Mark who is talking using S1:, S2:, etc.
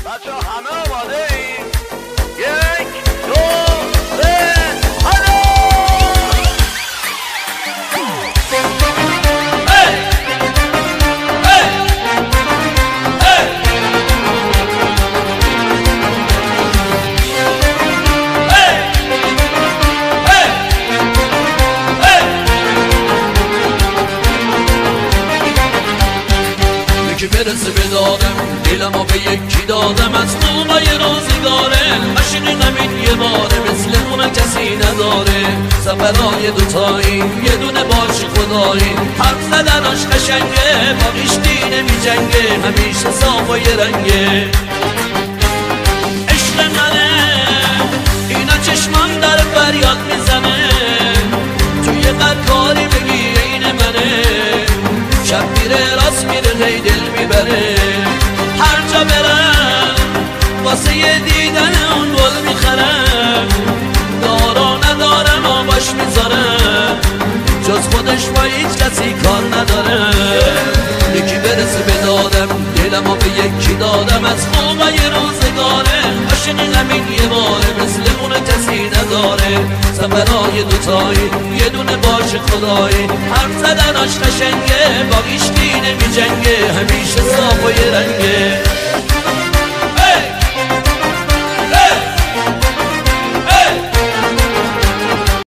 S1: بچه همه آماده ایم؟ 1 2 3 هلو یکی برسه به دادم دلمو به یکی دادم از خوبای روزگاره عشق نمین یه باره مثل اون کسی نداره سفرهای دوتایی یه دونه باش خدایی حرف زدناش قشنگه باقیش دینه می جنگه همیشه صاف و یه رنگه عشق منه اینا چشمان در فریاد میزنه توی قدکاری بگی این منه شب میره راست میره هی دل میبره هر جا برم واسه یه دیدن اون گل میخرم دارا ندارم آباش میذارم جز خودش با هیچ کسی کار نداره یکی برسه به دادم دلمو به یکی دادم از خوبای روزگاره عاشق همین یه باره مثل اون کسی نداره سفرهای دوتایی یه دونه باش خدایی حرف زدناش قشنگه باقیش کی نمی جنگه همیشه صاف و یه رنگه